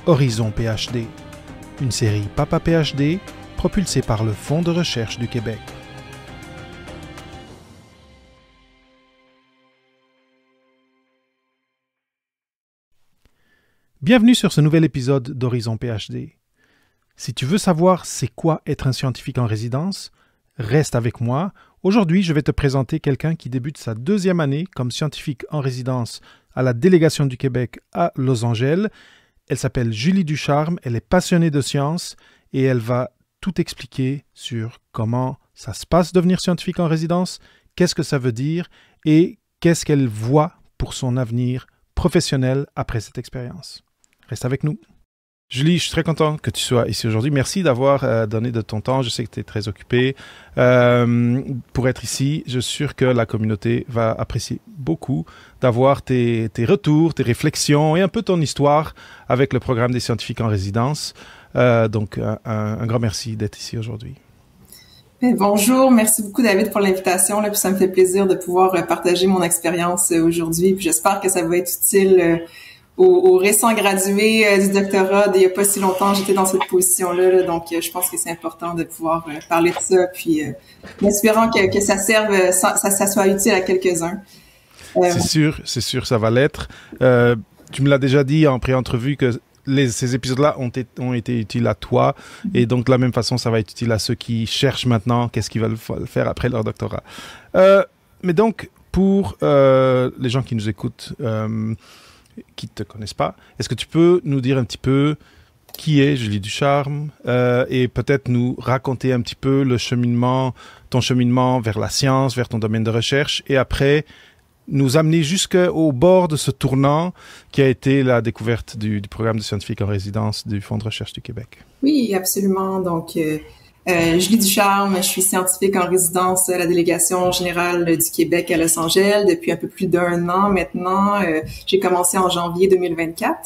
Horizon PhD, une série Papa PhD propulsée par le Fonds de recherche du Québec. Bienvenue sur ce nouvel épisode d'Horizon PhD. Si tu veux savoir c'est quoi être un scientifique en résidence, reste avec moi. Aujourd'hui, je vais te présenter quelqu'un qui débute sa 2e année comme scientifique en résidence à la délégation du Québec à Los Angeles. Elle s'appelle Julie Ducharme, elle est passionnée de sciences et elle va tout expliquer sur comment ça se passe devenir scientifique en résidence, qu'est-ce que ça veut dire et qu'est-ce qu'elle voit pour son avenir professionnel après cette expérience. Reste avec nous. Julie, je suis très content que tu sois ici aujourd'hui. Merci d'avoir donné de ton temps. Je sais que tu es très occupée pour être ici. Je suis sûr que la communauté va apprécier beaucoup d'avoir tes retours, tes réflexions et un peu ton histoire avec le programme des scientifiques en résidence. Donc, un grand merci d'être ici aujourd'hui. Bonjour, merci beaucoup David pour l'invitation. Puis ça me fait plaisir de pouvoir partager mon expérience aujourd'hui. Puis j'espère que ça va être utile aux récents gradués du doctorat d'il n'y a pas si longtemps. J'étais dans cette position-là, donc je pense que c'est important de pouvoir parler de ça, puis en espérant que ça serve, ça soit utile à quelques-uns. C'est sûr, ça va l'être. Tu me l'as déjà dit en pré-entrevue que ces épisodes-là ont été utiles à toi, et donc de la même façon, ça va être utile à ceux qui cherchent maintenant qu'est-ce qu'ils veulent faire après leur doctorat. Mais donc, pour les gens qui nous écoutent, qui ne te connaissent pas, est-ce que tu peux nous dire un petit peu qui est Julie Ducharme et peut-être nous raconter un petit peu ton cheminement vers la science, vers ton domaine de recherche, et après nous amener jusqu'au bord de ce tournant qui a été la découverte du programme de scientifique en résidence du Fonds de recherche du Québec. Oui, absolument. Donc, Julie Ducharme, je suis scientifique en résidence à la délégation générale du Québec à Los Angeles depuis un peu plus d'1 an maintenant. J'ai commencé en janvier 2024.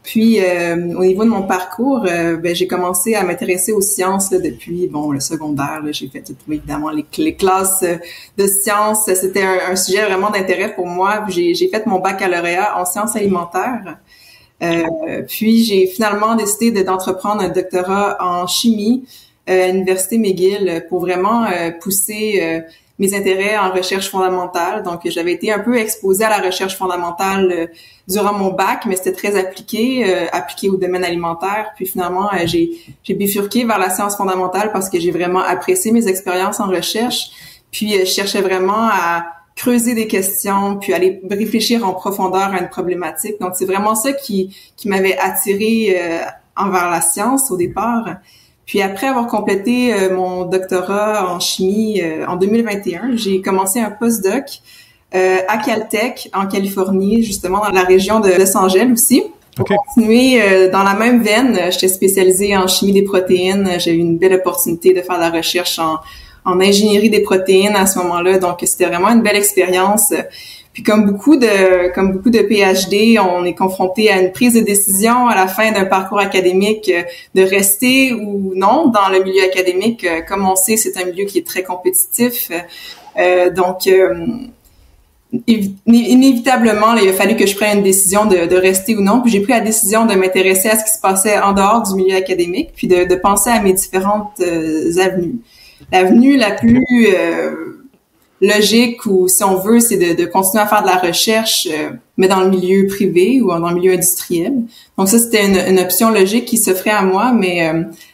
Puis, au niveau de mon parcours, j'ai commencé à m'intéresser aux sciences depuis le secondaire. J'ai fait évidemment les classes de sciences. C'était un sujet vraiment d'intérêt pour moi. J'ai fait mon baccalauréat en sciences alimentaires. Puis, j'ai finalement décidé d'entreprendre un doctorat en chimie à l'Université McGill pour vraiment pousser mes intérêts en recherche fondamentale. Donc, j'avais été un peu exposée à la recherche fondamentale durant mon bac, mais c'était très appliqué au domaine alimentaire. Puis finalement, j'ai bifurqué vers la science fondamentale parce que j'ai vraiment apprécié mes expériences en recherche. Puis, je cherchais vraiment à creuser des questions, puis aller réfléchir en profondeur à une problématique. Donc, c'est vraiment ça qui m'avait attirée envers la science au départ. Puis après avoir complété mon doctorat en chimie en 2021, j'ai commencé un postdoc à Caltech en Californie, justement dans la région de Los Angeles aussi. Pour continuer dans la même veine, j'étais spécialisée en chimie des protéines. J'ai eu une belle opportunité de faire de la recherche en ingénierie des protéines à ce moment-là. Donc c'était vraiment une belle expérience. Puis comme beaucoup de PhD, on est confronté à une prise de décision à la fin d'un parcours académique de rester ou non dans le milieu académique. Comme on sait, c'est un milieu qui est très compétitif. Donc, inévitablement, il a fallu que je prenne une décision de rester ou non. Puis j'ai pris la décision de m'intéresser à ce qui se passait en dehors du milieu académique, puis de penser à mes différentes avenues. L'avenue la plus logique, ou si on veut, c'est de continuer à faire de la recherche, mais dans le milieu privé ou dans le milieu industriel. Donc ça, c'était une option logique qui s'offrait à moi, mais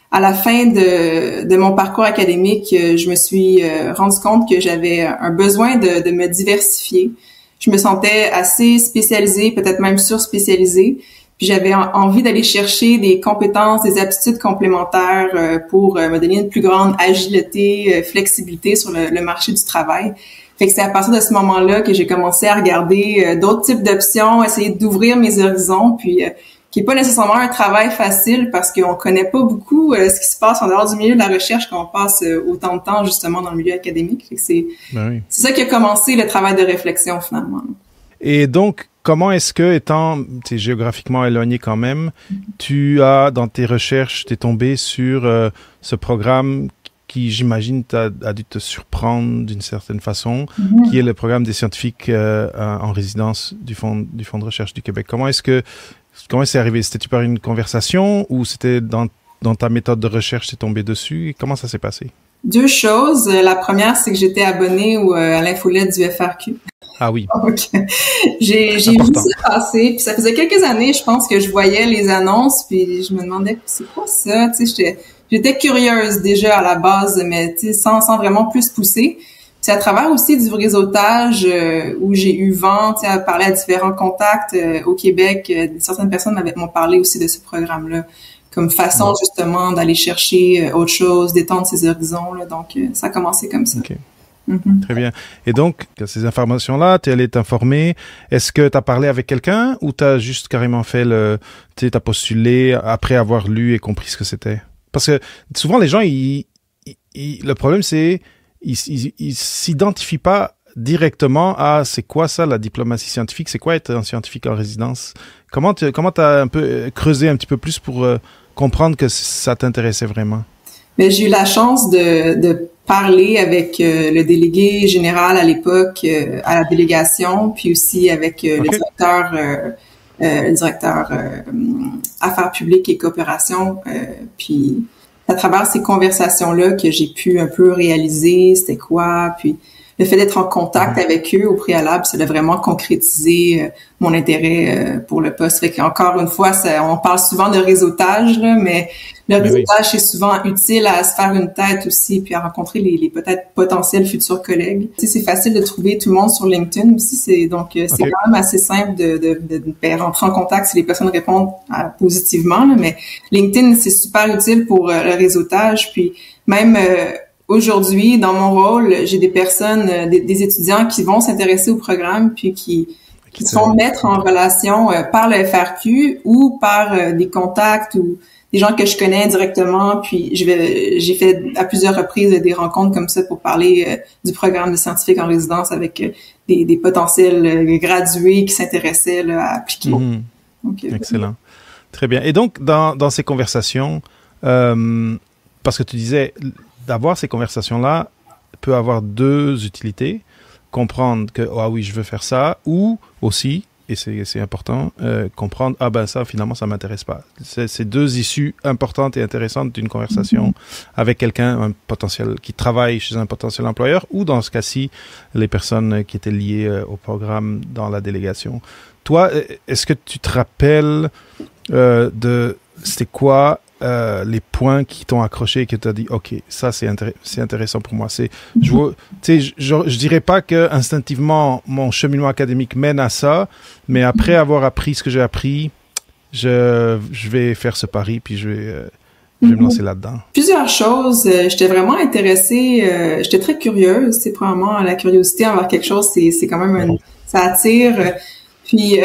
à la fin de mon parcours académique, je me suis rendu compte que j'avais un besoin de me diversifier. Je me sentais assez spécialisée, peut-être même surspécialisée. Puis j'avais envie d'aller chercher des compétences, des aptitudes complémentaires pour me donner une plus grande agilité, flexibilité sur le marché du travail. Fait que c'est à partir de ce moment-là que j'ai commencé à regarder d'autres types d'options, essayer d'ouvrir mes horizons, puis qui est pas nécessairement un travail facile parce qu'on connaît pas beaucoup ce qui se passe en dehors du milieu de la recherche quand on passe autant de temps justement dans le milieu académique. Fait que c'est ça qui a commencé le travail de réflexion finalement. Et donc, comment est-ce que, étant géographiquement éloigné quand même, tu as, dans tes recherches, t'es tombé sur ce programme qui, j'imagine, a dû te surprendre d'une certaine façon, qui est le programme des scientifiques en résidence du Fonds de recherche du Québec. Comment est-ce que Comment c'est arrivé? C'était-tu par une conversation ou c'était dans ta méthode de recherche, t'es tombé dessus? Comment ça s'est passé? Deux choses. La première, c'est que j'étais abonnée à l'infolette du FRQ. Ah oui. Donc, j'ai vu ça passer. Puis ça faisait quelques années, je pense, que je voyais les annonces, puis je me demandais, c'est quoi ça? Tu sais, j'étais curieuse déjà à la base, mais tu sais, sans vraiment plus pousser. C'est à travers aussi du réseautage où j'ai eu vent, tu sais, à parler à différents contacts au Québec. Certaines personnes m'ont parlé aussi de ce programme-là comme façon justement d'aller chercher autre chose, d'étendre ses horizons. Là. Donc, ça a commencé comme ça. Okay. Très bien. Et donc, ces informations-là, tu es allé t'informer. Est-ce que tu as parlé avec quelqu'un ou tu as juste carrément fait tu as postulé après avoir lu et compris ce que c'était? Parce que souvent, les gens, le problème, c'est ils s'identifient pas directement à c'est quoi ça, la diplomatie scientifique, c'est quoi être un scientifique en résidence. Comment t'as un peu creusé un petit peu plus pour comprendre que ça t'intéressait vraiment? Mais j'ai eu la chance de parler avec le délégué général à l'époque à la délégation, puis aussi avec le directeur affaires publiques et coopération. Puis à travers ces conversations-là que j'ai pu un peu réaliser c'était quoi, puis le fait d'être en contact avec eux au préalable, ça a vraiment concrétisé mon intérêt pour le poste. Fait qu'encore une fois, on parle souvent de réseautage, là, mais le réseautage, c'est souvent utile à se faire une tête aussi, puis à rencontrer les peut-être potentiels futurs collègues. Tu sais, c'est facile de trouver tout le monde sur LinkedIn aussi, c'est quand même assez simple de rentrer en contact si les personnes répondent positivement, là, mais LinkedIn, c'est super utile pour le réseautage, puis même aujourd'hui, dans mon rôle, j'ai des personnes, des étudiants qui vont s'intéresser au programme puis qui se font mettre en relation par le FRQ ou par des contacts ou des gens que je connais directement. Puis j'ai fait à plusieurs reprises des rencontres comme ça pour parler du programme de scientifique en résidence avec des potentiels gradués qui s'intéressaient là, à appliquer. Donc, excellent. Très bien. Et donc, dans ces conversations, parce que tu disais d'avoir ces conversations-là peut avoir deux utilités. Comprendre que, ah oui, je veux faire ça, ou aussi, et c'est important, comprendre, ah ben ça, finalement, ça m'intéresse pas. C'est deux issues importantes et intéressantes d'une conversation avec quelqu'un, un potentiel, qui travaille chez un potentiel employeur, ou dans ce cas-ci, les personnes qui étaient liées au programme dans la délégation. Toi, est-ce que tu te rappelles c'était quoi les points qui t'ont accroché et que tu as dit, OK, ça, c'est intéressant pour moi. Je dirais pas que instinctivement, mon cheminement académique mène à ça, mais après avoir appris ce que j'ai appris, je vais faire ce pari, puis je vais me lancer là-dedans. Plusieurs choses. J'étais vraiment intéressée. J'étais très curieuse. C'est probablement la curiosité envers quelque chose, c'est quand même ça attire. Puis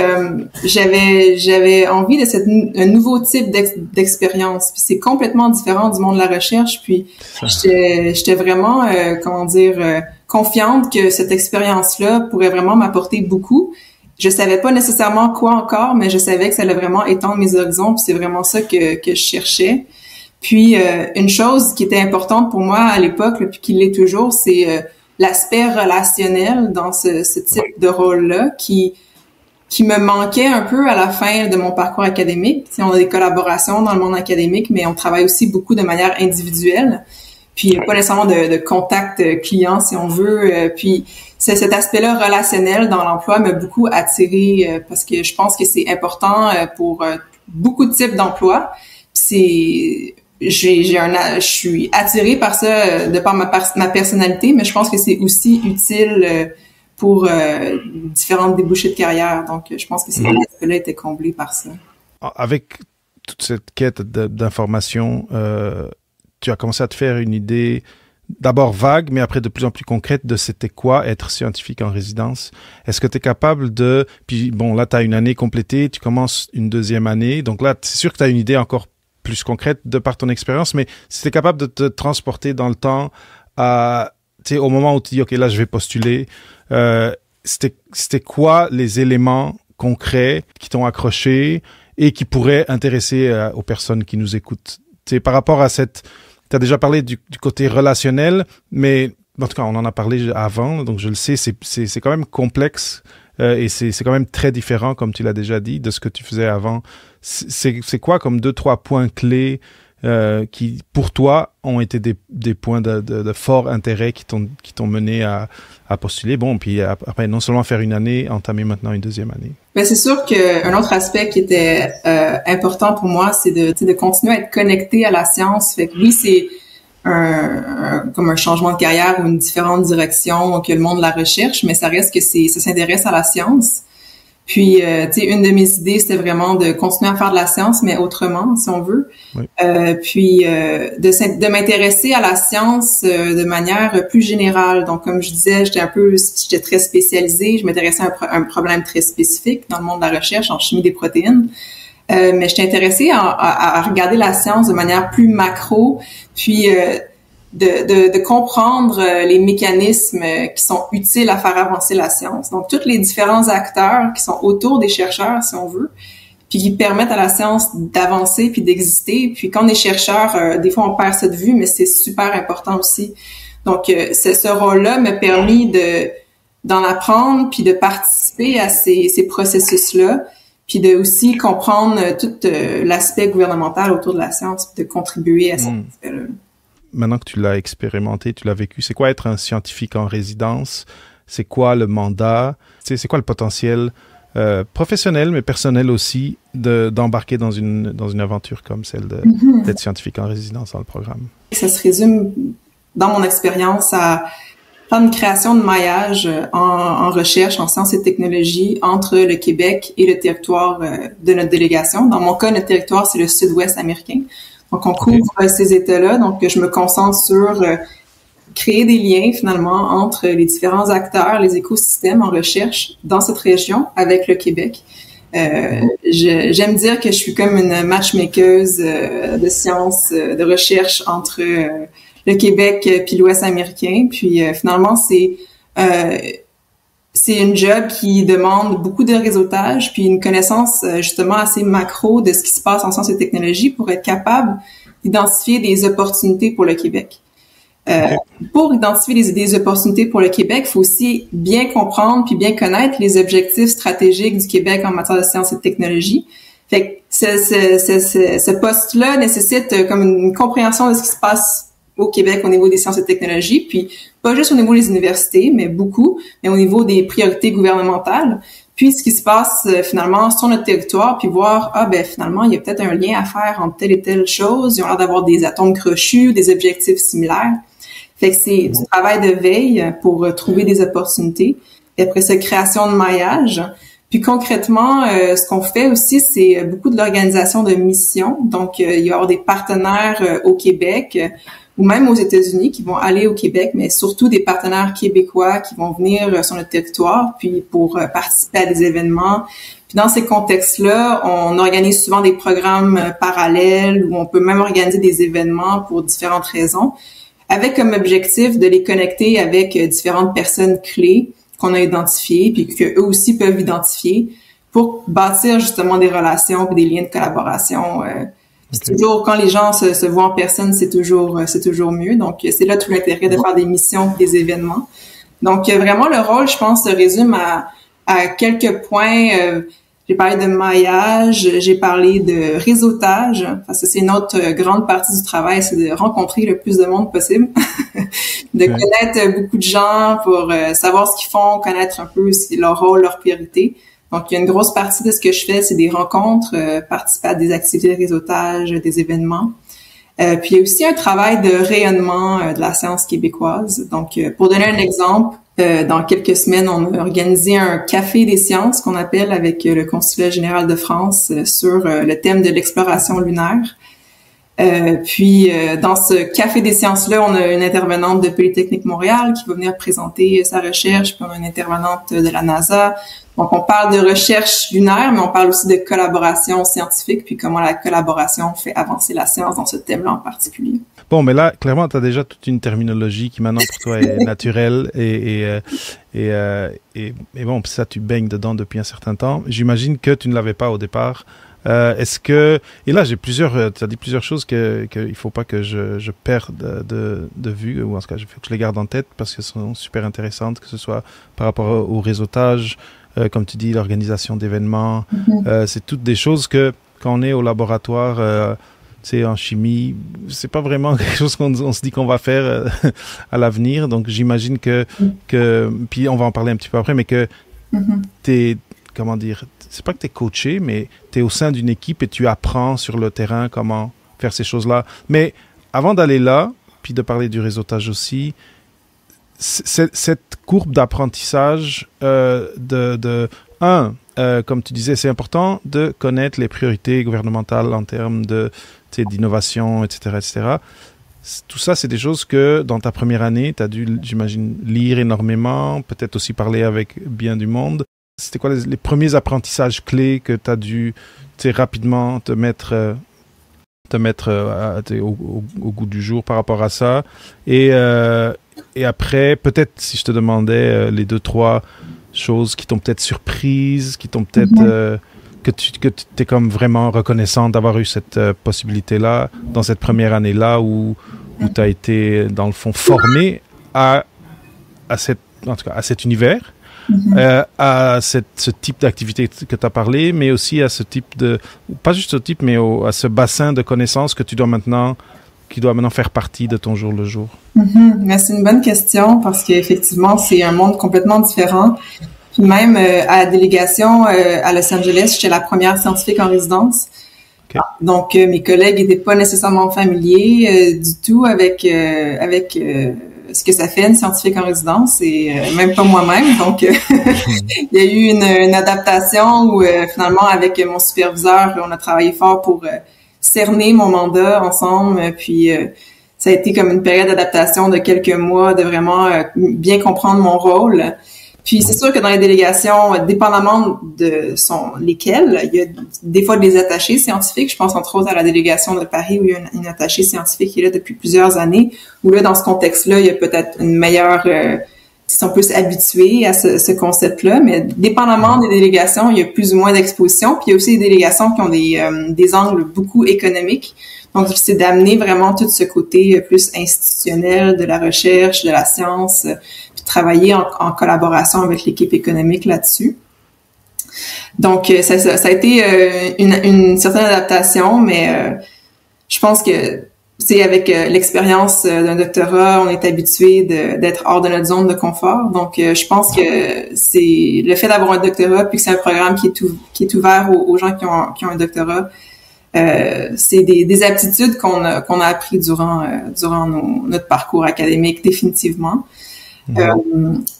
j'avais envie de un nouveau type d'expérience. Puis c'est complètement différent du monde de la recherche. Puis j'étais vraiment confiante que cette expérience-là pourrait vraiment m'apporter beaucoup. Je savais pas nécessairement quoi encore, mais je savais que ça allait vraiment étendre mes horizons. Puis c'est vraiment ça que je cherchais. Puis une chose qui était importante pour moi à l'époque, là, puis qui l'est toujours, c'est l'aspect relationnel dans ce type de rôle-là qui me manquait un peu à la fin de mon parcours académique. Tu sais, on a des collaborations dans le monde académique, mais on travaille aussi beaucoup de manière individuelle. Puis il n'y a pas nécessairement de contact client, si on veut. Puis cet aspect-là relationnel dans l'emploi m'a beaucoup attirée parce que je pense que c'est important pour beaucoup de types d'emplois. Puis je suis attirée par ça de par ma personnalité, mais je pense que c'est aussi utile pour différentes débouchés de carrière. Donc, je pense que cet aspect-là était comblé par ça. Avec toute cette quête d'informations, tu as commencé à te faire une idée d'abord vague, mais après de plus en plus concrète de c'était quoi être scientifique en résidence. Est-ce que tu es capable de... Puis bon, là, tu as une année complétée, tu commences une deuxième année. Donc là, c'est sûr que tu as une idée encore plus concrète de par ton expérience, mais si tu es capable de te transporter dans le temps à... Tu sais, au moment où tu dis, OK, là, je vais postuler, c'était quoi les éléments concrets qui t'ont accroché et qui pourraient intéresser aux personnes qui nous écoutent? Tu sais, par rapport à cette... Tu as déjà parlé du côté relationnel, mais en tout cas, on en a parlé avant, donc je le sais, c'est quand même complexe et c'est quand même très différent, comme tu l'as déjà dit, de ce que tu faisais avant. C'est quoi comme 2-3 points clés qui, pour toi, ont été des points de fort intérêt qui t'ont mené à postuler? Bon, puis après, non seulement faire une année, entamer maintenant une deuxième année. Ben, c'est sûr qu'un autre aspect qui était important pour moi, c'est de continuer à être connecté à la science. Fait que oui, c'est comme un changement de carrière ou une différente direction que le monde de la recherche, mais ça reste que ça s'intéresse à la science. Puis, tu sais, une de mes idées, c'était vraiment de continuer à faire de la science, mais autrement, si on veut. Oui. Puis, de m'intéresser à la science de manière plus générale. Donc, comme je disais, j'étais très spécialisée. Je m'intéressais à un problème très spécifique dans le monde de la recherche en chimie des protéines. Mais j'étais intéressée à regarder la science de manière plus macro, puis de comprendre les mécanismes qui sont utiles à faire avancer la science. Donc, tous les différents acteurs qui sont autour des chercheurs, si on veut, puis qui permettent à la science d'avancer puis d'exister. Puis quand on est chercheur, des fois on perd cette vue, mais c'est super important aussi. Donc, ce rôle-là m'a permis d'en apprendre puis de participer à ces processus-là, puis de aussi comprendre tout l'aspect gouvernemental autour de la science, puis de contribuer à cet aspect-là. Maintenant que tu l'as expérimenté, tu l'as vécu, c'est quoi être un scientifique en résidence? C'est quoi le mandat? C'est quoi le potentiel professionnel, mais personnel aussi, d'embarquer dans une aventure comme celle d'être scientifique en résidence dans le programme? Ça se résume, dans mon expérience, à faire une création de maillage en recherche, en sciences et technologies entre le Québec et le territoire de notre délégation. Dans mon cas, notre territoire, c'est le sud-ouest américain. Donc, on couvre ces États-là. Donc, je me concentre sur créer des liens, finalement, entre les différents acteurs, les écosystèmes en recherche dans cette région avec le Québec. J'aime dire que je suis comme une matchmakeuse de sciences, de recherche entre le Québec puis l'Ouest américain. Puis, finalement, c'est une job qui demande beaucoup de réseautage puis une connaissance justement assez macro de ce qui se passe en sciences et technologies pour être capable d'identifier des opportunités pour le Québec. Pour identifier des opportunités pour le Québec, il faut aussi bien comprendre puis bien connaître les objectifs stratégiques du Québec en matière de sciences et de technologies. Fait que ce poste-là nécessite comme une compréhension de ce qui se passe au Québec au niveau des sciences et technologies, puis pas juste au niveau des universités, mais beaucoup, mais au niveau des priorités gouvernementales, puis ce qui se passe finalement sur notre territoire, puis voir, finalement, il y a peut-être un lien à faire entre telle et telle chose, ils ont l'air d'avoir des atomes crochus, des objectifs similaires. Fait que c'est du travail de veille pour trouver des opportunités, et après ça, création de maillage. Puis concrètement, ce qu'on fait aussi, c'est beaucoup de l'organisation de missions. Donc, il va y avoir des partenaires au Québec, ou même aux États-Unis qui vont aller au Québec, mais surtout des partenaires québécois qui vont venir sur notre territoire, puis pour participer à des événements. Puis dans ces contextes-là, on organise souvent des programmes parallèles où on peut même organiser des événements pour différentes raisons, avec comme objectif de les connecter avec différentes personnes clés qu'on a identifiées, puis qu'eux aussi peuvent identifier pour bâtir justement des relations et des liens de collaboration. C'est toujours, quand les gens se voient en personne, c'est toujours mieux. Donc, c'est là tout l'intérêt de faire des missions, des événements. Donc, vraiment, le rôle, je pense, se résume à quelques points. J'ai parlé de maillage, j'ai parlé de réseautage, parce que c'est une autre grande partie du travail, c'est de rencontrer le plus de monde possible, de connaître beaucoup de gens pour savoir ce qu'ils font, connaître un peu leur rôle, leurs priorités. Donc, il y a une grosse partie de ce que je fais, c'est des rencontres, participer à des activités de réseautage, des événements. Puis, il y a aussi un travail de rayonnement de la science québécoise. Donc, pour donner un exemple, dans quelques semaines, on a organisé un café des sciences qu'on appelle avec le Consulat général de France sur le thème de l'exploration lunaire. Puis, dans ce café des sciences-là, on a une intervenante de Polytechnique Montréal qui va venir présenter sa recherche, puis on a une intervenante de la NASA. Donc, on parle de recherche lunaire, mais on parle aussi de collaboration scientifique, puis comment la collaboration fait avancer la science dans ce thème-là en particulier. Bon, mais là, clairement, tu as déjà toute une terminologie qui maintenant pour toi est naturelle et bon, ça, tu baignes dedans depuis un certain temps. J'imagine que tu ne l'avais pas au départ. Est-ce que... Et là, tu as dit plusieurs choses qu'il ne faut pas que je perde de vue, ou en tout cas, il faut que je les garde en tête parce qu'elles sont super intéressantes, que ce soit par rapport au réseautage, comme tu dis, l'organisation d'événements. C'est toutes des choses que, quand on est au laboratoire, en chimie, c'est pas vraiment quelque chose qu'on se dit qu'on va faire à l'avenir. Donc, j'imagine que, puis on va en parler un petit peu après, mais que t'es, comment dire, c'est pas que tu es coaché, mais tu es au sein d'une équipe et tu apprends sur le terrain comment faire ces choses-là. Mais avant d'aller là, puis de parler du réseautage aussi, cette courbe d'apprentissage comme tu disais, c'est important de connaître les priorités gouvernementales en termes d'innovation, etc., etc. Tout ça, c'est des choses que, dans ta première année, tu as dû, j'imagine, lire énormément, peut-être aussi parler avec bien du monde. C'était quoi les premiers apprentissages clés que tu as dû rapidement te mettre au goût du jour par rapport à ça? Et après, peut-être, si je te demandais les 2-3 choses qui t'ont peut-être surprise, qui t'ont peut-être... que tu es comme vraiment reconnaissant d'avoir eu cette possibilité-là, dans cette première année-là où tu as été, dans le fond, formé en tout cas, à cet univers, à ce type d'activité que tu as parlé, mais aussi à ce type pas juste ce type, mais à ce bassin de connaissances qui doit maintenant faire partie de ton jour le jour. Mais c'est une bonne question parce qu'effectivement, c'est un monde complètement différent. Puis même à la délégation à Los Angeles, j'étais la première scientifique en résidence. Okay. Donc, mes collègues n'étaient pas nécessairement familiers du tout avec ce que ça fait une scientifique en résidence et même pas moi-même. Donc, il y a eu une adaptation où finalement, avec mon superviseur, on a travaillé fort pour cerner mon mandat ensemble. Puis, ça a été comme une période d'adaptation de quelques mois, de vraiment bien comprendre mon rôle. Puis c'est sûr que dans les délégations, dépendamment de lesquelles, il y a des fois des attachés scientifiques. Je pense entre autres à la délégation de Paris où il y a une attachée scientifique qui est là depuis plusieurs années. Où là, dans ce contexte-là, il y a peut-être une meilleure... ils sont plus habitués à ce concept-là. Mais dépendamment des délégations, il y a plus ou moins d'exposition. Puis il y a aussi des délégations qui ont des angles beaucoup économiques. Donc, c'est d'amener vraiment tout ce côté plus institutionnel de la recherche, de la science, puis travailler en collaboration avec l'équipe économique là-dessus. Donc, ça a été une certaine adaptation, mais je pense que c'est avec l'expérience d'un doctorat, on est habitué d'être hors de notre zone de confort. Donc, je pense que c'est le fait d'avoir un doctorat, puis que c'est un programme qui est ouvert aux gens qui ont un doctorat. C'est des aptitudes qu'on a appris durant notre parcours académique, définitivement.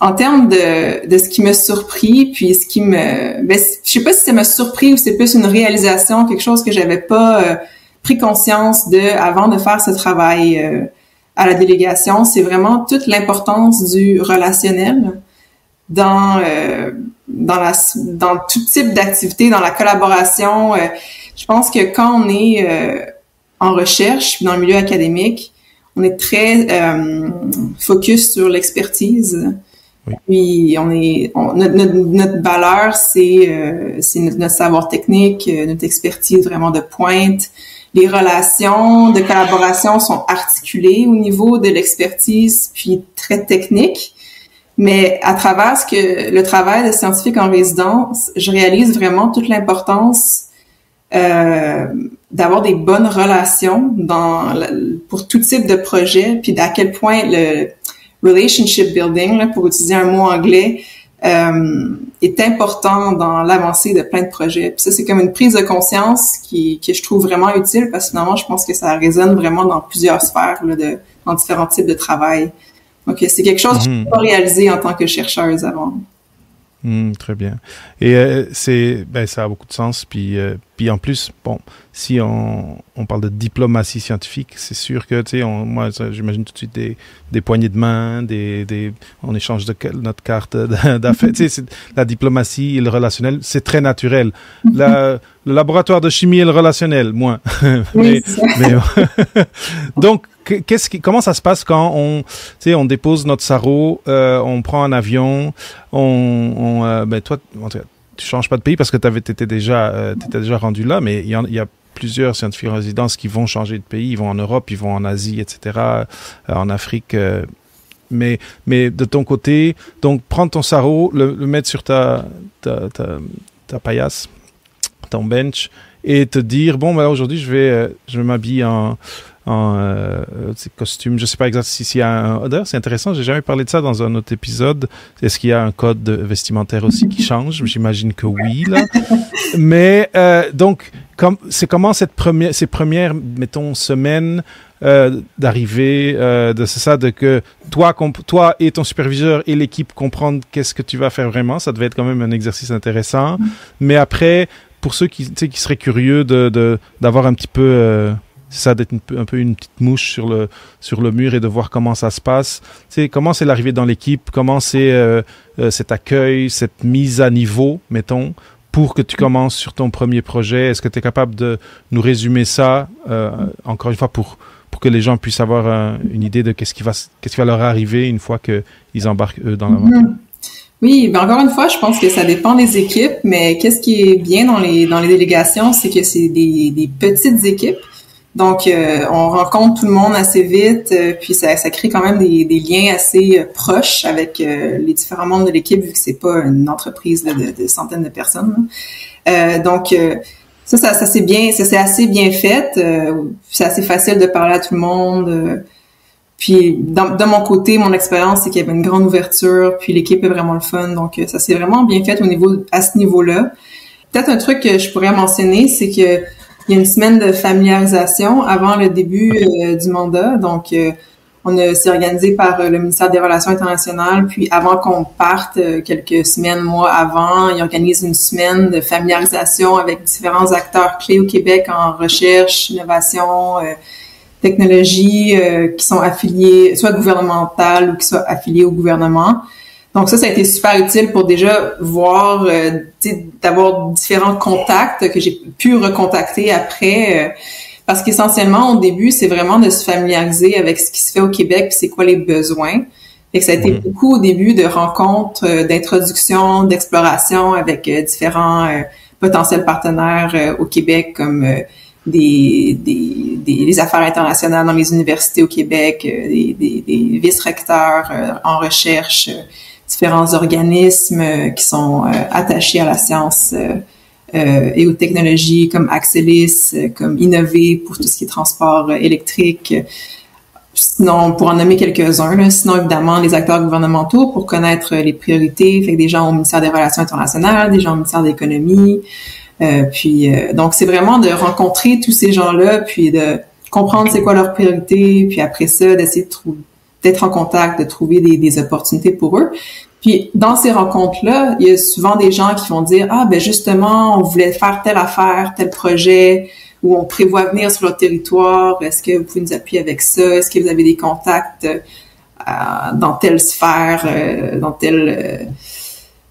En termes de ce qui m'a surpris, puis ce qui je sais pas si ça m'a surpris ou c'est plus une réalisation, quelque chose que j'avais pas pris conscience avant de faire ce travail à la délégation, c'est vraiment toute l'importance du relationnel dans tout type d'activité, dans la collaboration. Je pense que quand on est en recherche dans le milieu académique, on est très focus sur l'expertise. Oui. Puis notre valeur, c'est notre savoir technique, notre expertise vraiment de pointe. Les relations de collaboration sont articulées au niveau de l'expertise, puis très technique. Mais à travers le travail de scientifique en résidence, je réalise vraiment toute l'importance d'avoir des bonnes relations pour tout type de projet, puis à quel point le relationship building, là, pour utiliser un mot anglais, est important dans l'avancée de plein de projets. Puis ça, c'est comme une prise de conscience que je trouve vraiment utile parce que finalement, je pense que ça résonne vraiment dans plusieurs sphères, là, dans différents types de travail. Donc, c'est quelque chose que je n'ai pas réalisé en tant que chercheuse avant. Très bien. Et ça a beaucoup de sens. Puis en plus, bon, si on parle de diplomatie scientifique, c'est sûr que, tu sais, moi, j'imagine tout de suite des poignées de main, on échange notre carte d'affaires. Tu sais, la diplomatie et le relationnel, c'est très naturel. Le laboratoire de chimie et le relationnel, moins. Oui, donc, comment ça se passe quand on dépose notre sarreau, on prend un avion, toi, en tout cas, tu changes pas de pays parce que t'étais déjà rendu là, mais il y a plusieurs scientifiques en résidence qui vont changer de pays, ils vont en Europe, ils vont en Asie, etc., en Afrique. mais de ton côté, donc prendre ton sarrau, le mettre sur ta paillasse, ton bench, et te dire, bon, ben là, aujourd'hui, je vais m'habiller en costume. Je sais pas exactement s'il y a un... D'ailleurs, c'est intéressant, j'ai jamais parlé de ça dans un autre épisode. Est-ce qu'il y a un code vestimentaire aussi qui change? J'imagine que oui, là. Mais donc, c'est comment ces premières, mettons, semaines d'arrivée, c'est ça, de que toi et ton superviseur et l'équipe comprendre qu'est-ce que tu vas faire vraiment. Ça devait être quand même un exercice intéressant. Mais après, pour ceux qui seraient curieux d'avoir un petit peu... c'est ça, d'être un peu une petite mouche sur le mur et de voir comment ça se passe. Comment c'est l'arrivée dans l'équipe, comment c'est cet accueil, cette mise à niveau, mettons, pour que tu commences sur ton premier projet. Est-ce que tu es capable de nous résumer ça, encore une fois, pour que les gens puissent avoir une idée de qu'est-ce qui va leur arriver une fois qu'ils embarquent, eux, dans l'aventure? Oui, ben encore une fois, je pense que ça dépend des équipes, mais qu'est-ce qui est bien dans les délégations, c'est que c'est des petites équipes. Donc, on rencontre tout le monde assez vite, puis ça crée quand même des liens assez proches avec les différents membres de l'équipe, vu que c'est pas une entreprise de centaines de personnes. Donc, ça c'est assez bien fait. C'est assez facile de parler à tout le monde. Puis, de mon côté, mon expérience, c'est qu'il y avait une grande ouverture, puis l'équipe est vraiment le fun. Donc, ça s'est vraiment bien fait à ce niveau-là. Peut-être un truc que je pourrais mentionner, c'est que il y a une semaine de familiarisation avant le début du mandat. Donc, c'est organisé par le ministère des Relations internationales. Puis, avant qu'on parte, quelques semaines, mois avant, ils organisent une semaine de familiarisation avec différents acteurs clés au Québec en recherche, innovation, technologie, qui sont affiliés, soit gouvernementales ou qui soient affiliés au gouvernement. Donc ça a été super utile pour déjà voir, d'avoir différents contacts que j'ai pu recontacter après, parce qu'essentiellement au début c'est vraiment de se familiariser avec ce qui se fait au Québec puis c'est quoi les besoins. Et que ça a été beaucoup au début de rencontres, d'introduction, d'exploration avec différents potentiels partenaires au Québec comme des affaires internationales dans les universités au Québec, des vice-recteurs en recherche. Différents organismes qui sont attachés à la science et aux technologies comme Axelis, comme Innover pour tout ce qui est transport électrique. Sinon, pour en nommer quelques-uns, là, sinon évidemment les acteurs gouvernementaux pour connaître les priorités, fait que des gens au ministère des Relations internationales, des gens au ministère de l'Économie. Donc c'est vraiment de rencontrer tous ces gens-là, puis de comprendre c'est quoi leurs priorités, puis après ça d'essayer d'être en contact, de trouver des opportunités pour eux. Puis, dans ces rencontres-là, il y a souvent des gens qui vont dire « Ah, ben justement, on voulait faire telle affaire, tel projet, ou on prévoit venir sur notre territoire. Est-ce que vous pouvez nous appuyer avec ça? Est-ce que vous avez des contacts dans telle sphère, dans telle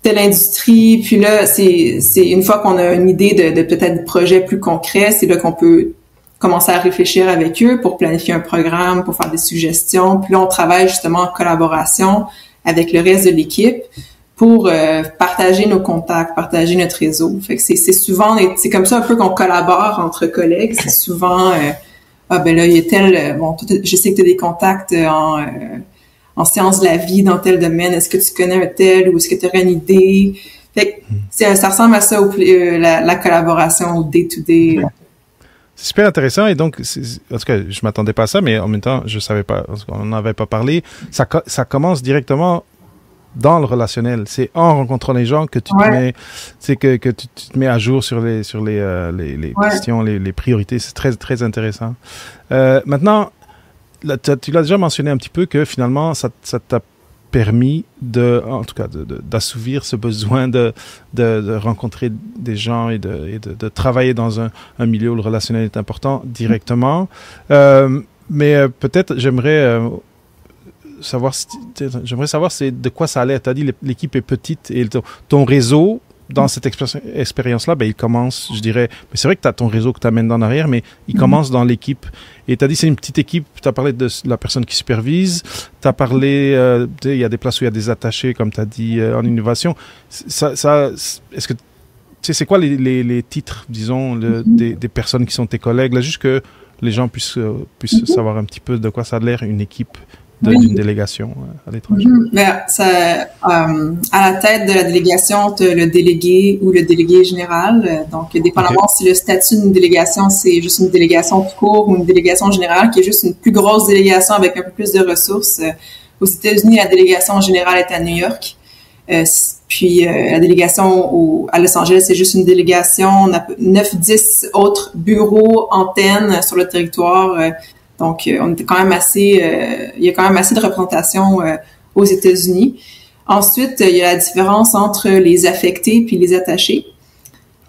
industrie? » Puis là, c'est une fois qu'on a une idée de peut-être projets plus concrets, c'est là qu'on peut commencer à réfléchir avec eux pour planifier un programme, pour faire des suggestions. Puis là, on travaille justement en collaboration avec le reste de l'équipe pour partager nos contacts, partager notre réseau. Fait que c'est souvent, c'est comme ça un peu qu'on collabore entre collègues. C'est souvent, ben là, il y a tel, je sais que tu as des contacts en sciences de la vie dans tel domaine. Est-ce que tu connais un tel ou est-ce que tu aurais une idée? Fait que ça ressemble à ça, la collaboration au day-to-day. C'est super intéressant et donc, en tout cas, je m'attendais pas à ça, mais en même temps, je savais pas, on n'en avait pas parlé. Ça commence directement dans le relationnel. C'est en rencontrant les gens que tu te mets, que tu te mets à jour sur les questions, les priorités. C'est très, très intéressant. Maintenant, là, tu l'as déjà mentionné un petit peu que finalement, ça t'a permis en tout cas, d'assouvir ce besoin de rencontrer des gens et de travailler dans un milieu où le relationnel est important directement. Mais peut-être j'aimerais savoir c'est de quoi ça allait. Tu as dit l'équipe est petite et ton réseau dans cette expérience-là, ben, il commence, je dirais, mais c'est vrai que tu as ton réseau que tu amènes en arrière, mais il commence dans l'équipe. Et tu as dit c'est une petite équipe, tu as parlé de la personne qui supervise, tu as parlé, il y a des places où il y a des attachés, comme tu as dit, en innovation. Est-ce que, c'est quoi les titres, disons, des personnes qui sont tes collègues, là, juste que les gens puissent savoir un petit peu de quoi ça a l'air, une équipe d'une délégation à l'étranger? À la tête de la délégation, tu as le délégué ou le délégué général. Donc, dépendamment si le statut d'une délégation, c'est juste une délégation tout court ou une délégation générale, qui est juste une plus grosse délégation avec un peu plus de ressources. Aux États-Unis, la délégation générale est à New York. Puis la délégation à Los Angeles, c'est juste une délégation. On a 9-10 autres bureaux, antennes sur le territoire. Donc, on était quand même il y a quand même assez de représentation aux États-Unis. Ensuite, il y a la différence entre les affectés puis les attachés.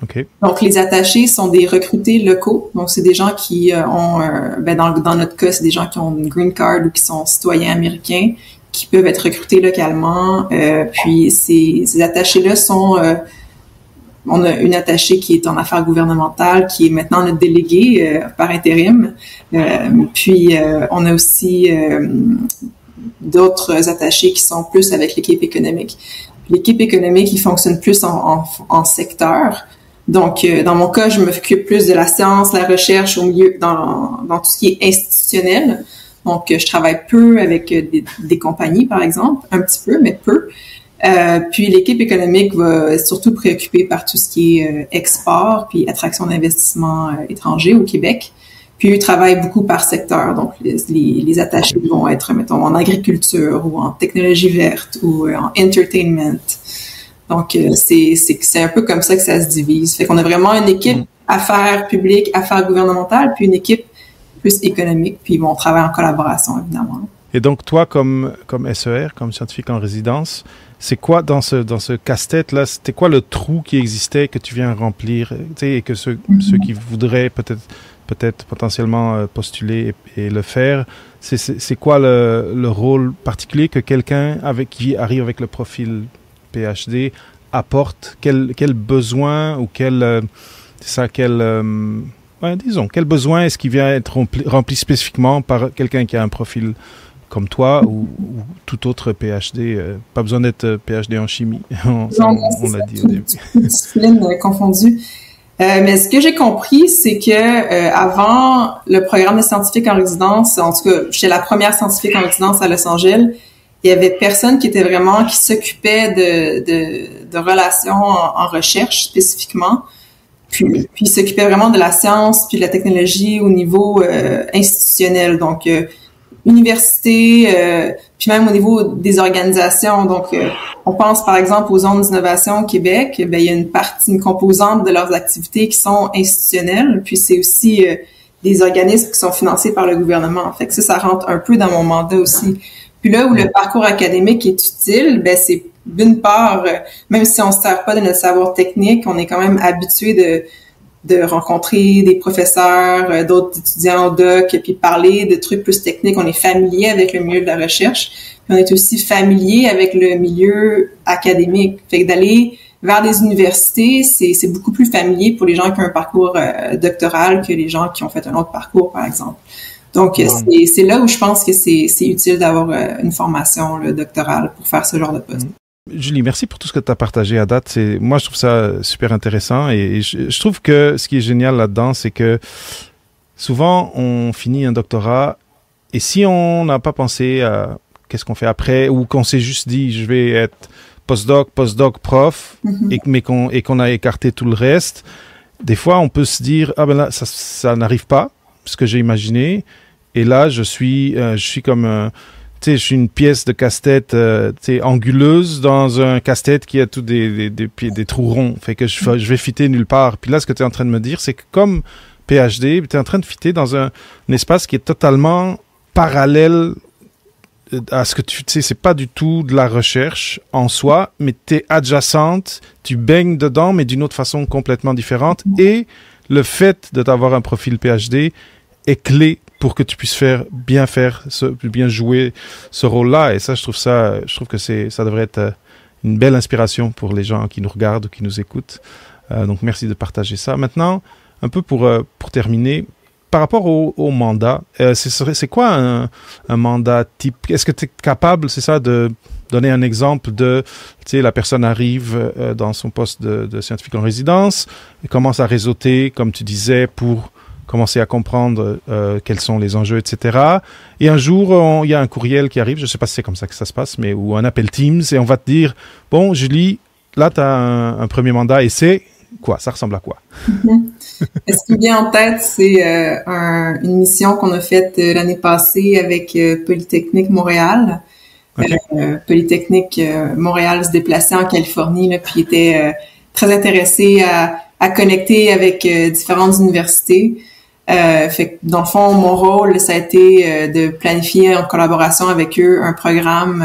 Okay. Donc, les attachés sont des recrutés locaux. Donc, c'est des gens qui ont, dans notre cas, c'est des gens qui ont une green card ou qui sont citoyens américains, qui peuvent être recrutés localement. Puis ces attachés-là sont... on a une attachée qui est en affaires gouvernementales, qui est maintenant notre déléguée par intérim. Puis on a aussi d'autres attachés qui sont plus avec l'équipe économique. L'équipe économique, il fonctionne plus en secteur. Donc, dans mon cas, je m'occupe plus de la science, la recherche au milieu, dans tout ce qui est institutionnel. Donc, je travaille peu avec des compagnies, par exemple, un petit peu, mais peu. Puis, l'équipe économique va surtout préoccupée par tout ce qui est export puis attraction d'investissements étrangers au Québec. Puis, eux travaillent beaucoup par secteur. Donc, les attachés vont être, mettons, en agriculture ou en technologie verte ou en entertainment. Donc, c'est un peu comme ça que ça se divise. Fait qu'on a vraiment une équipe affaires publiques, affaires gouvernementales, puis une équipe plus économique, puis on travaille en collaboration, évidemment. Et donc, toi, comme SER, comme scientifique en résidence, c'est quoi dans ce casse-tête-là, c'était quoi le trou qui existait que tu viens remplir, tu sais, et que ceux qui voudraient peut-être potentiellement postuler et le faire, c'est quoi le rôle particulier que quelqu'un qui arrive avec le profil PhD apporte, quel besoin ou quel besoin est-ce qui vient être rempli spécifiquement par quelqu'un qui a un profil comme toi ou tout autre PhD, pas besoin d'être PhD en chimie, on l'a dit au début. Discipline confondue. Mais ce que j'ai compris, c'est que avant le programme de scientifique en résidence, en tout cas, j'étais la première scientifique en résidence à Los Angeles, il y avait personne qui s'occupait de relations en recherche spécifiquement. Puis s'occupait vraiment de la science puis de la technologie au niveau institutionnel. Donc, université, puis même au niveau des organisations. Donc, on pense par exemple aux zones d'innovation au Québec. Ben, il y a une composante de leurs activités qui sont institutionnelles. Puis c'est aussi des organismes qui sont financés par le gouvernement. Fait que ça rentre un peu dans mon mandat aussi. Puis là où le parcours académique est utile, ben c'est d'une part, même si on se sert pas de notre savoir technique, on est quand même habitué de rencontrer des professeurs, d'autres étudiants au doc, puis parler de trucs plus techniques. On est familier avec le milieu de la recherche, puis on est aussi familier avec le milieu académique. Fait que d'aller vers des universités, c'est beaucoup plus familier pour les gens qui ont un parcours doctoral que les gens qui ont fait un autre parcours, par exemple. Donc, c'est là où je pense que c'est utile d'avoir une formation doctorale pour faire ce genre de poste. Julie, merci pour tout ce que tu as partagé à date. Moi, je trouve ça super intéressant et je trouve que ce qui est génial là-dedans, c'est que souvent, on finit un doctorat et si on n'a pas pensé à qu'est-ce qu'on fait après ou qu'on s'est juste dit, je vais être postdoc, prof et qu'on a écarté tout le reste, des fois, on peut se dire, ah ben là, ça n'arrive pas, ce que j'ai imaginé. Et là, je suis comme... tu sais, je suis une pièce de casse-tête anguleuse dans un casse-tête qui a tous des trous ronds. Fait que je vais fitter nulle part. Puis là, ce que tu es en train de me dire, c'est que comme PhD, tu es en train de fitter dans un espace qui est totalement parallèle à ce que tu sais. C'est pas du tout de la recherche en soi, mais tu es adjacente, tu baignes dedans, mais d'une autre façon complètement différente. Et le fait de t'avoir un profil PhD est clé pour que tu puisses bien jouer ce rôle-là. Et ça, je trouve que ça devrait être une belle inspiration pour les gens qui nous regardent ou qui nous écoutent. Donc, merci de partager ça. Maintenant, un peu pour terminer, par rapport au mandat, c'est quoi un mandat type? Est-ce que tu es capable, c'est ça, de donner un exemple de, tu sais, la personne arrive dans son poste de scientifique en résidence, et commence à réseauter, comme tu disais, pour commencer à comprendre quels sont les enjeux, etc. Et un jour, il y a un courriel qui arrive, je ne sais pas si c'est comme ça que ça se passe, mais ou un appel Teams, et on va te dire, bon, Julie, là, tu as un premier mandat, et c'est quoi? Ça ressemble à quoi? Ce qui me vient en tête, c'est une mission qu'on a faite l'année passée avec Polytechnique Montréal. Okay. Polytechnique Montréal se déplaçait en Californie, là, puis était très intéressé à connecter avec différentes universités. Fait que dans le fond, mon rôle, ça a été de planifier en collaboration avec eux un programme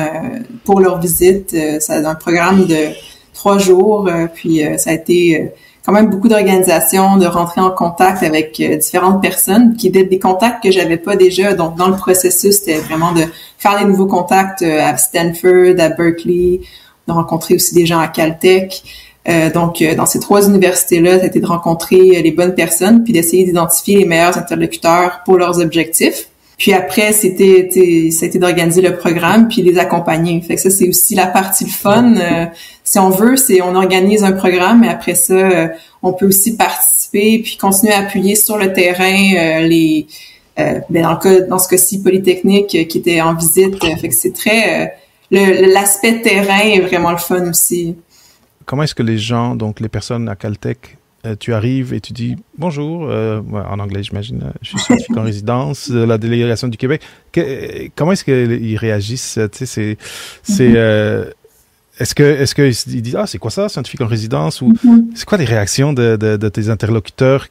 pour leur visite. C'est un programme de 3 jours, puis ça a été quand même beaucoup d'organisations, de rentrer en contact avec différentes personnes, qui étaient des contacts que j'avais pas déjà. Donc, dans le processus, c'était vraiment de faire des nouveaux contacts à Stanford, à Berkeley, de rencontrer aussi des gens à Caltech. Donc, dans ces 3 universités-là, ça a été de rencontrer les bonnes personnes, puis d'essayer d'identifier les meilleurs interlocuteurs pour leurs objectifs. Puis après, ça a été d'organiser le programme puis les accompagner. Fait que ça, c'est aussi la partie fun. Si on veut, on organise un programme, mais après ça, on peut aussi participer puis continuer à appuyer sur le terrain dans ce cas-ci, Polytechnique qui était en visite. Fait que c'est très l'aspect terrain est vraiment le fun aussi. Comment est-ce que les gens, donc les personnes à Caltech, tu arrives et tu dis « Bonjour en anglais, j'imagine, je suis scientifique en résidence de la délégation du Québec. » Comment est-ce qu'ils réagissent? Est-ce qu'ils disent « Ah, c'est quoi ça, scientifique en résidence? » Ou c'est quoi les réactions de tes interlocuteurs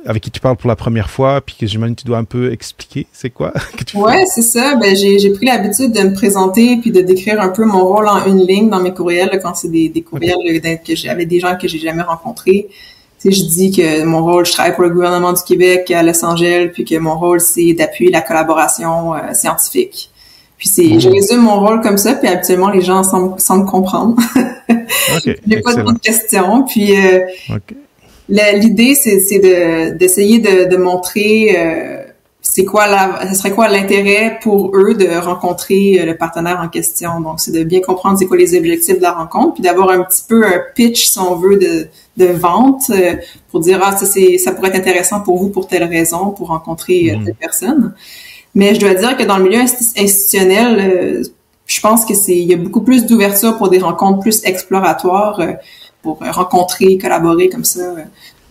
avec qui tu parles pour la première fois, puis que j'imagine que tu dois un peu expliquer, c'est quoi que tu fais? C'est ça. Ben, j'ai pris l'habitude de me présenter puis de décrire un peu mon rôle en une ligne dans mes courriels, là, quand c'est des courriels que j'avais des gens que j'ai jamais rencontrés. Tu sais, je dis que mon rôle, je travaille pour le gouvernement du Québec à Los Angeles, puis que mon rôle, c'est d'appuyer la collaboration scientifique. Puis je résume mon rôle comme ça, puis habituellement, les gens semblent comprendre. Okay, j'ai pas de questions, puis l'idée, c'est d'essayer de montrer ce serait quoi l'intérêt pour eux de rencontrer le partenaire en question. Donc, c'est de bien comprendre c'est quoi les objectifs de la rencontre, puis d'avoir un petit peu un pitch, si on veut, de vente pour dire ça pourrait être intéressant pour vous pour telle raison, pour rencontrer telle personne. Mais je dois dire que dans le milieu institutionnel, je pense que il y a beaucoup plus d'ouverture pour des rencontres plus exploratoires, pour rencontrer, collaborer comme ça.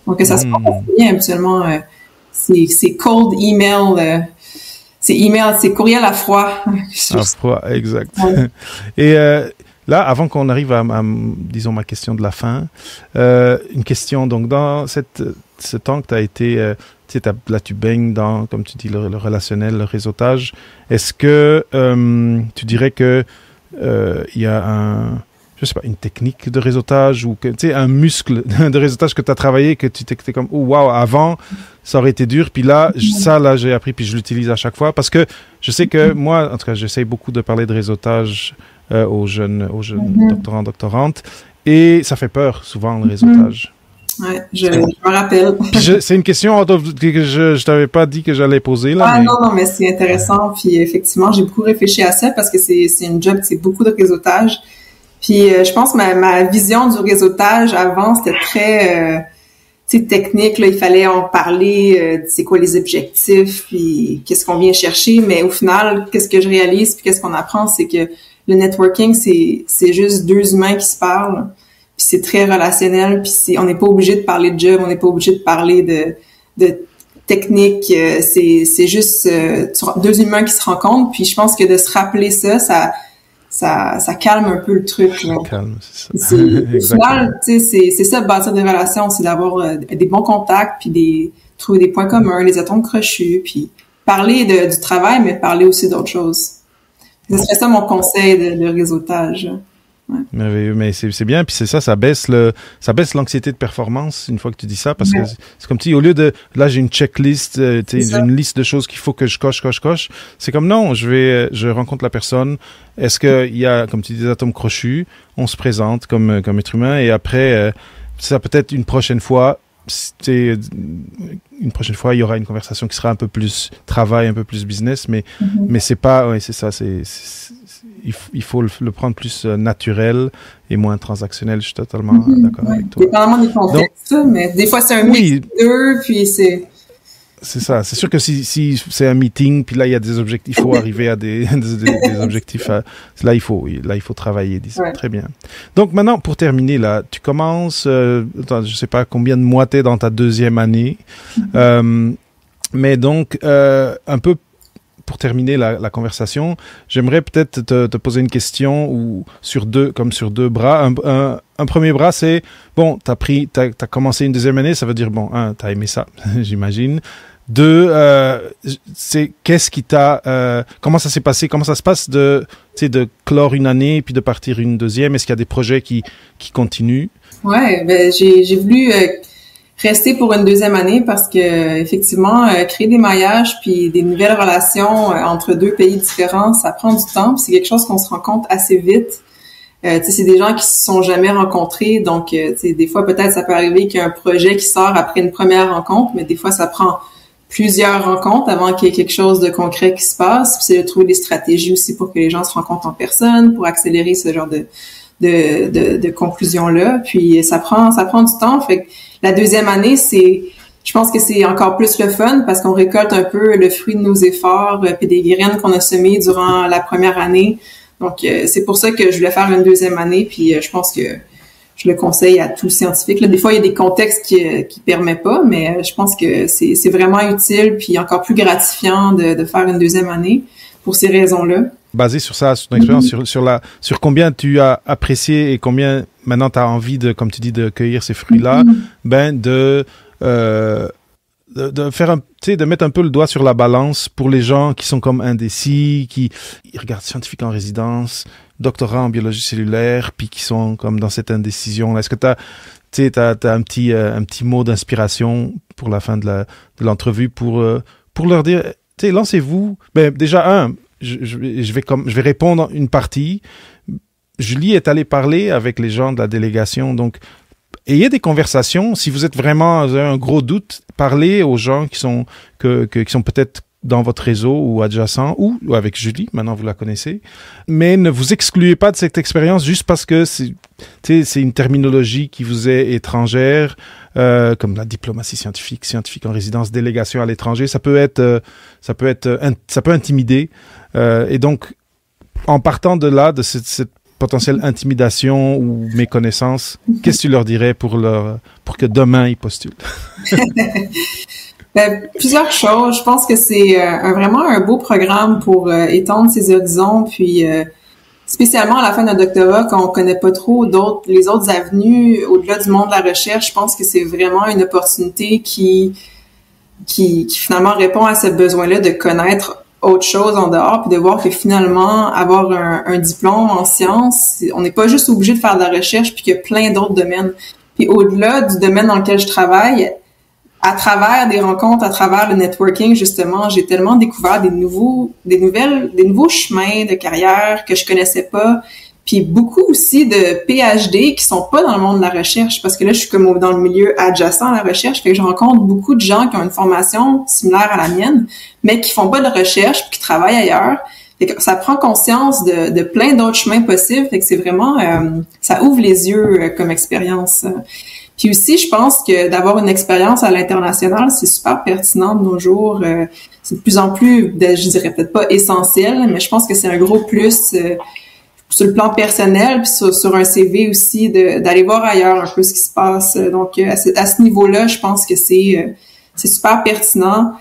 Donc ça se passe bien habituellement. C'est cold email, c'est courriel à froid. À froid, exact. Et là, avant qu'on arrive à disons, ma question de la fin, une question, donc dans ce temps que tu as été, là tu baignes dans, comme tu dis, le relationnel, le réseautage, est-ce que tu dirais que il y a je sais pas, une technique de réseautage ou un muscle de réseautage que tu as travaillé, que tu t'es comme, oh wow, avant, ça aurait été dur, puis là, j'ai appris, puis je l'utilise à chaque fois, parce que je sais que moi, en tout cas, j'essaie beaucoup de parler de réseautage aux jeunes doctorants, doctorantes, et ça fait peur, souvent, le réseautage. Ouais, je me rappelle. C'est une question que je t'avais pas dit que j'allais poser, là. Non, mais c'est intéressant, puis effectivement, j'ai beaucoup réfléchi à ça, parce que c'est une job, c'est beaucoup de réseautage. Puis je pense que ma vision du réseautage avant, c'était très technique. Là, il fallait en parler, c'est quoi les objectifs, puis qu'est-ce qu'on vient chercher. Mais au final, qu'est-ce que je réalise, puis qu'est-ce qu'on apprend, c'est que le networking, c'est juste 2 humains qui se parlent. Puis c'est très relationnel. Puis on n'est pas obligé de parler de job, on n'est pas obligé de parler de technique. C'est juste 2 humains qui se rencontrent. Puis je pense que de se rappeler ça calme un peu le truc. Là. Ça calme, c'est ça. Au final, c'est ça, bâtir des relations, c'est d'avoir des bons contacts, puis trouver des points communs, les atomes crochus, puis parler du travail, mais parler aussi d'autres choses. Ce serait ça mon conseil de réseautage. Ouais. Merveilleux, mais c'est bien, puis c'est ça, ça baisse l'anxiété de performance une fois que tu dis ça, parce que c'est comme au lieu de, là j'ai une checklist, j'ai une liste de choses qu'il faut que je coche, c'est comme non, je rencontre la personne, est-ce qu'il y a, comme tu dis, des atomes crochus, on se présente comme être humain, et après, ça peut-être une prochaine fois, il y aura une conversation qui sera un peu plus travail, un peu plus business, mais c'est pas, c'est ça, il faut le prendre plus naturel et moins transactionnel. Je suis totalement d'accord avec toi. Dépendamment des contextes, mais des fois c'est un mix de deux, puis c'est... C'est ça. C'est sûr que si c'est un meeting, puis là, il y a des objectifs, il faut arriver à des objectifs. Là, il faut travailler, disons. Ouais. Très bien. Donc, maintenant, pour terminer, là, tu commences, je sais pas combien de mois t'es dans ta deuxième année. Mais donc, un peu pour terminer la conversation, j'aimerais peut-être te poser une question sur deux bras. Un premier bras, c'est, bon, t'as commencé une deuxième année, ça veut dire, bon, t'as aimé ça, j'imagine. Deux, c'est qu'est-ce qui comment ça s'est passé, comment ça se passe de clore une année puis de partir une deuxième? Est-ce qu'il y a des projets qui continuent? Ouais, ben j'ai voulu rester pour une deuxième année parce que effectivement créer des maillages puis des nouvelles relations entre deux pays différents, ça prend du temps, puis c'est quelque chose qu'on se rend compte assez vite. C'est des gens qui se sont jamais rencontrés, donc des fois peut-être ça peut arriver qu'il y a un projet qui sort après une première rencontre, mais des fois ça prend plusieurs rencontres avant qu'il y ait quelque chose de concret qui se passe. Puis c'est de trouver des stratégies aussi pour que les gens se rencontrent en personne, pour accélérer ce genre de conclusions-là. Puis ça prend du temps. Fait que la deuxième année, je pense que c'est encore plus le fun parce qu'on récolte un peu le fruit de nos efforts puis des graines qu'on a semées durant la première année. Donc c'est pour ça que je voulais faire une deuxième année. Puis je pense que je le conseille à tous les scientifiques. Là, des fois, il y a des contextes qui permettent pas, mais je pense que c'est vraiment utile puis encore plus gratifiant de faire une deuxième année pour ces raisons-là. Basé sur ça, sur ton expérience, sur combien tu as apprécié et combien maintenant tu as envie de, comme tu dis, de cueillir ces fruits-là, de faire de mettre un peu le doigt sur la balance pour les gens qui sont comme indécis, qui regardent scientifique en résidence, doctorat en biologie cellulaire, puis qui sont comme dans cette indécision. Est-ce que t'as un petit mot d'inspiration pour la fin de l'entrevue pour leur dire, lancez-vous. Ben déjà je vais répondre une partie. Julie est allée parler avec les gens de la délégation, donc ayez des conversations. Si vous êtes vraiment un gros doute, parlez aux gens qui sont peut-être dans votre réseau ou adjacents, ou avec Julie, maintenant vous la connaissez. Mais ne vous excluez pas de cette expérience juste parce que c'est une terminologie qui vous est étrangère, comme la diplomatie scientifique en résidence, délégation à l'étranger. Ça peut intimider. Et donc, en partant de là, de cette potentielle intimidation ou méconnaissance, qu'est-ce que tu leur dirais pour que demain ils postulent? Plusieurs choses. Je pense que c'est vraiment un beau programme pour étendre ses horizons, puis spécialement à la fin d'un doctorat, quand on connaît pas trop les autres avenues au-delà du monde de la recherche. Je pense que c'est vraiment une opportunité qui finalement répond à ce besoin-là de connaître autre chose en dehors, puis de voir que finalement, avoir un diplôme en sciences, on n'est pas juste obligé de faire de la recherche, puis qu'il y a plein d'autres domaines. Puis au-delà du domaine dans lequel je travaille, à travers des rencontres, à travers le networking, justement, j'ai tellement découvert des nouveaux chemins de carrière que je connaissais pas. Puis beaucoup aussi de PhD qui sont pas dans le monde de la recherche, parce que là, je suis comme dans le milieu adjacent à la recherche, fait que je rencontre beaucoup de gens qui ont une formation similaire à la mienne, mais qui font pas de recherche puis qui travaillent ailleurs. Fait que ça prend conscience de plein d'autres chemins possibles, fait que c'est vraiment, ça ouvre les yeux comme expérience. Puis aussi, je pense que d'avoir une expérience à l'international, c'est super pertinent de nos jours. C'est de plus en plus, je dirais peut-être pas essentiel, mais je pense que c'est un gros plus sur le plan personnel, puis sur un CV aussi, d'aller voir ailleurs un peu ce qui se passe. Donc, à ce niveau-là, je pense que c'est super pertinent.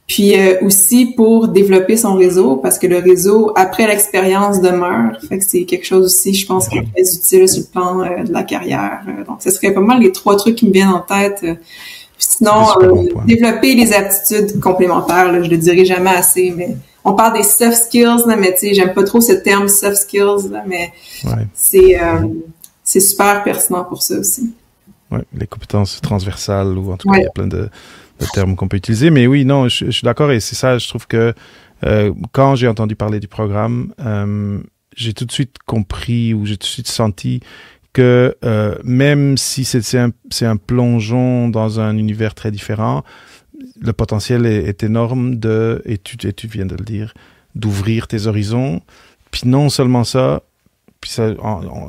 Puis aussi pour développer son réseau, parce que le réseau, après l'expérience, demeure. Fait que c'est quelque chose aussi, je pense, qui est très utile sur le plan de la carrière. Donc, ce serait pas mal les 3 trucs qui me viennent en tête. Sinon, développer les aptitudes complémentaires, là, je le dirai jamais assez, mais on parle des soft skills, là, mais tu sais, j'aime pas trop ce terme soft skills, là, mais c'est super pertinent pour ça aussi. Ouais, les compétences transversales, ou en tout cas, il y a plein de termes qu'on peut utiliser. Mais oui, non, je suis d'accord, et c'est ça, je trouve que quand j'ai entendu parler du programme, j'ai tout de suite compris, ou j'ai tout de suite senti que même si c'est un plongeon dans un univers très différent, le potentiel est énorme et tu viens de le dire, d'ouvrir tes horizons. Puis non seulement ça, puis ça,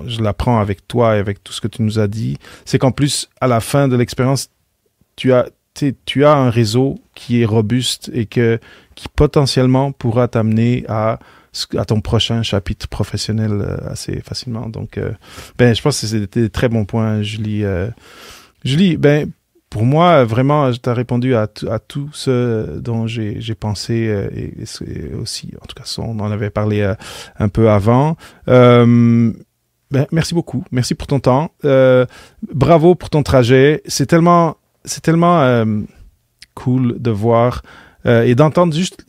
je l'apprends avec toi et avec tout ce que tu nous as dit, c'est qu'en plus, à la fin de l'expérience, tu as tu as un réseau qui est robuste et qui potentiellement pourra t'amener à ton prochain chapitre professionnel assez facilement. Donc, je pense que c'était des très bons points, Julie. Julie, pour moi, vraiment, tu as répondu à tout ce dont j'ai pensé et aussi, en tout cas, on en avait parlé un peu avant. Merci beaucoup. Merci pour ton temps. Bravo pour ton trajet. C'est tellement cool de voir et d'entendre juste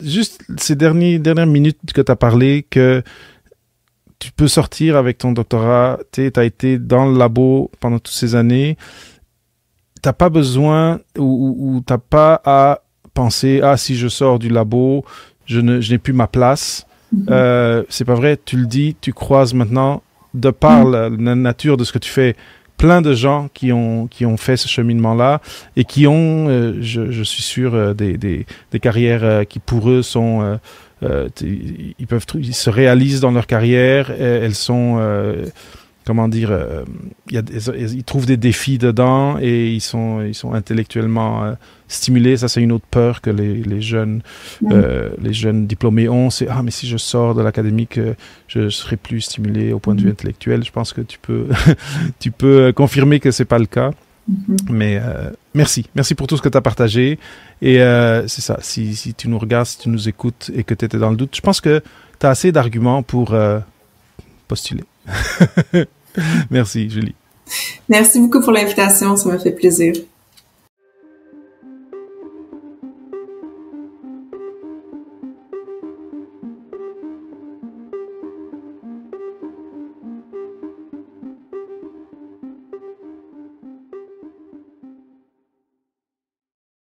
ces dernières minutes que tu as parlé que tu peux sortir avec ton doctorat. Tu as été dans le labo pendant toutes ces années. T'as pas besoin ou t'as pas à penser si je sors du labo, je n'ai plus ma place. C'est pas vrai. Tu le dis, tu croises maintenant de par la nature de ce que tu fais plein de gens qui ont fait ce cheminement-là et qui ont, je suis sûr, des carrières qui pour eux sont ils se réalisent dans leur carrière. Elles sont comment dire, ils trouvent des défis dedans et ils sont intellectuellement stimulés. Ça, c'est une autre peur que les jeunes diplômés ont. C'est mais si je sors de l'académique, je serai plus stimulé au point de vue intellectuel. Je pense que tu peux confirmer que c'est pas le cas. Mais merci pour tout ce que tu as partagé. Et c'est ça, si tu nous regardes, si tu nous écoutes et que tu étais dans le doute, je pense que tu as assez d'arguments pour postuler. Merci, Julie. Merci beaucoup pour l'invitation, ça m'a fait plaisir.